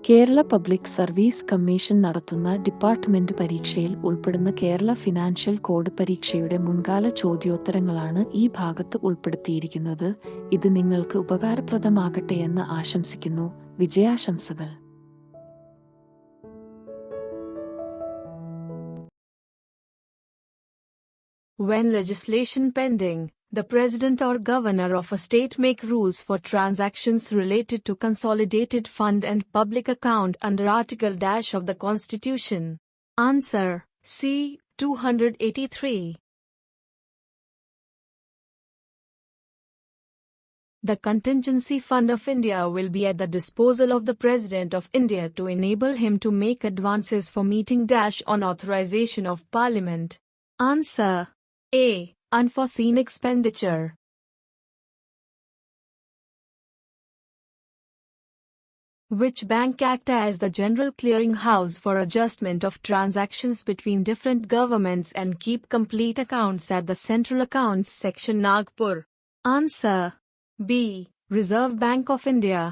Kerala public service commission നടത്തുന്ന department പരീക്ഷയിൽ ഉൾപ്പെടുന്ന കേരള ഫിനാൻഷ്യൽ കോഡ് പരീക്ഷയുടെ മുൻകാല ചോദ്യോത്തരങ്ങളാണ് ഈ ഭാഗത്ത് ഉൾപ്പെടുത്തിയിരിക്കുന്നത്. ഇത് നിങ്ങൾക്ക് ഉപകാരപ്രദമാകട്ടെയെന്ന് ആശംസിക്കുന്നു. വിജയാശംസകൾ. When legislation pending, the President or Governor of a state make rules for transactions related to consolidated fund and public account under Article - of the Constitution. Answer: C. 283. The Contingency Fund of India will be at the disposal of the President of India to enable him to make advances for meeting - on authorization of Parliament. Answer: A. Unforeseen expenditure. Which bank act as the general clearing house for adjustment of transactions between different governments and keep complete accounts at the Central Accounts Section, Nagpur? Answer: B. Reserve Bank of India.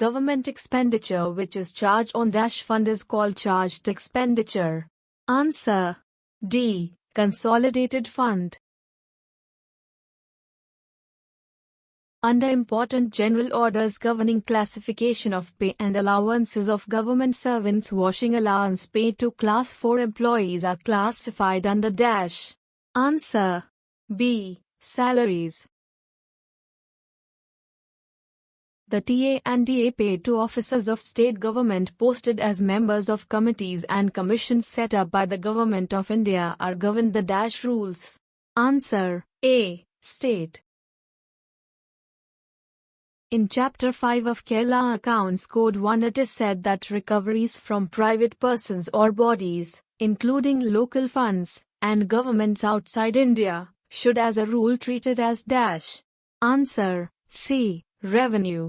Government expenditure which is charged on - fund is called charged expenditure. Answer: D. Consolidated fund. Under important general orders governing classification of pay and allowances of government servants, washing allowance paid to Class 4 employees are classified under - Answer: B. Salaries. The TA and DA paid to officers of state government posted as members of committees and commissions set up by the Government of India are governed the - rules. Answer: A. State. In Chapter 5 of Kerala Accounts Code 1 it is said that recoveries from private persons or bodies, including local funds, and governments outside India, should as a rule treated as - Answer: C. Revenue.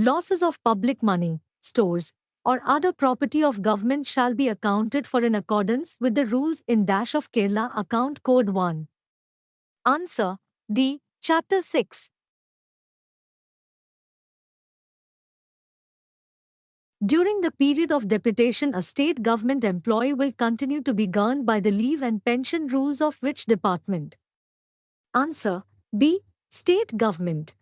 Losses of public money, stores, or other property of government shall be accounted for in accordance with the rules in - of Kerala Account Code 1. Answer: D. Chapter 6. During the period of deputation, a state government employee will continue to be governed by the leave and pension rules of which department? Answer: B. State government.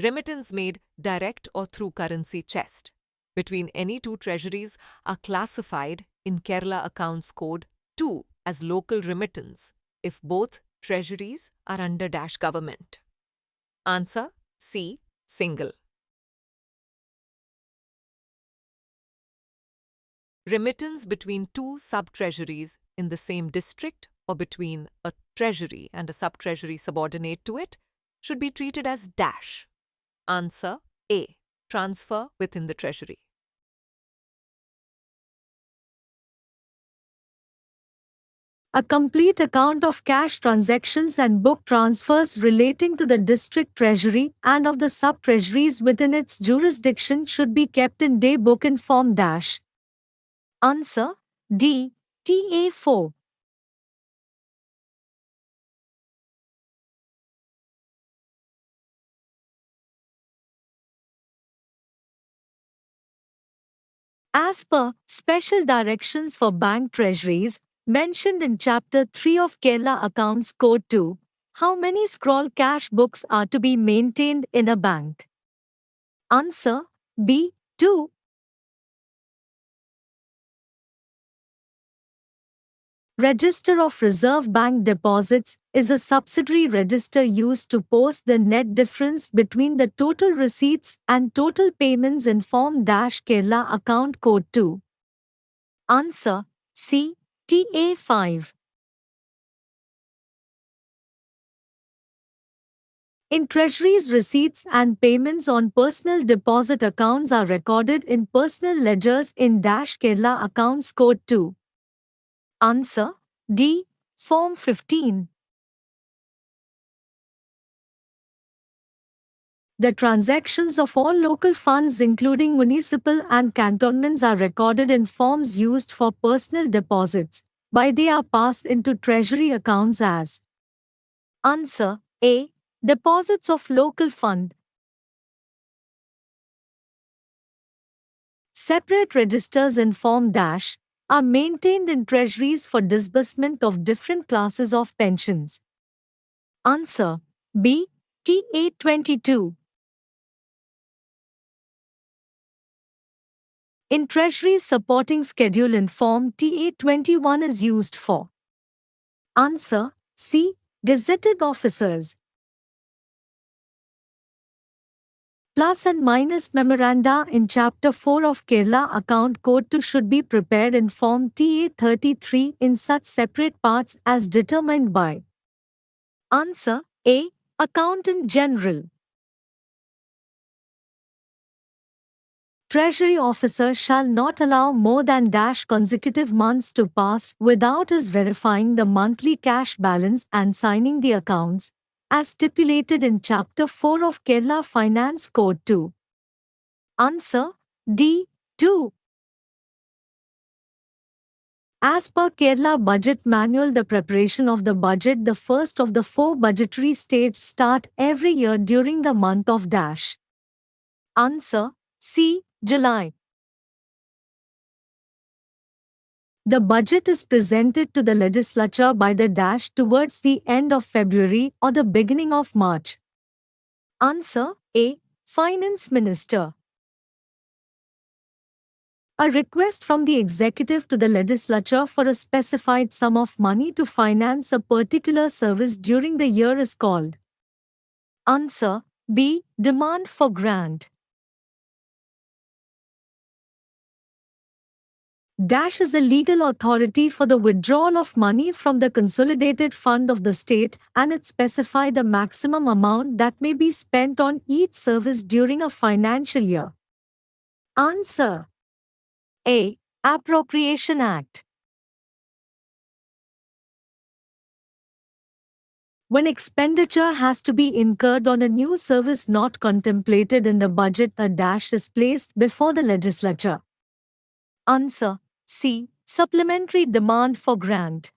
Remittance made direct or through currency chest between any two treasuries are classified in Kerala Accounts Code 2 as local remittance if both treasuries are under - government. Answer: C. Single. Remittance between two sub-treasuries in the same district or between a treasury and a sub-treasury subordinate to it should be treated as - Answer: A. Transfer within the treasury. A complete account of cash transactions and book transfers relating to the district treasury and of the sub-treasuries within its jurisdiction should be kept in day book in form - Answer: D. TA 4. As per special directions for bank treasuries mentioned in Chapter 3 of Kerala Accounts Code 2, how many scroll cash books are to be maintained in a bank? Answer: B. 2. Register of Reserve Bank Deposits is a subsidiary register used to post the net difference between the total receipts and total payments in form - Kerala Account Code 2. Answer: C. TA 5. In treasuries, receipts and payments on personal deposit accounts are recorded in personal ledgers in - Kerala Accounts Code 2. Answer: D. Form 15. The transactions of all local funds including municipal and cantonments are recorded in forms used for personal deposits, but they are passed into treasury accounts as Answer A. Deposits of local fund. Separate registers in Form Dash are maintained in treasuries for disbursement of different classes of pensions. Answer B. TA22. In Treasury's supporting schedule in Form TA21 is used for Answer C. Gazetted officers. Plus and minus memoranda in Chapter 4 of Kerala Account Code 2 should be prepared in Form TA33 in such separate parts as determined by Answer A. Accountant General. Treasury officer shall not allow more than dash consecutive months to pass without his verifying the monthly cash balance and signing the accounts, as stipulated in Chapter 4 of Kerala Finance Code 2. Answer D. 2. As per Kerala Budget Manual, the preparation of the budget, the first of the 4 budgetary stages, start every year during the month of dash. Answer C. July. The budget is presented to the legislature by the dash towards the end of February or the beginning of March. Answer A. Finance Minister. A request from the executive to the legislature for a specified sum of money to finance a particular service during the year is called Answer B. Demand for grant. Dash is the legal authority for the withdrawal of money from the consolidated fund of the state, and it specifies the maximum amount that may be spent on each service during a financial year. Answer A. Appropriation Act. When expenditure has to be incurred on a new service not contemplated in the budget, a dash is placed before the legislature. Answer C. Supplementary demand for grant.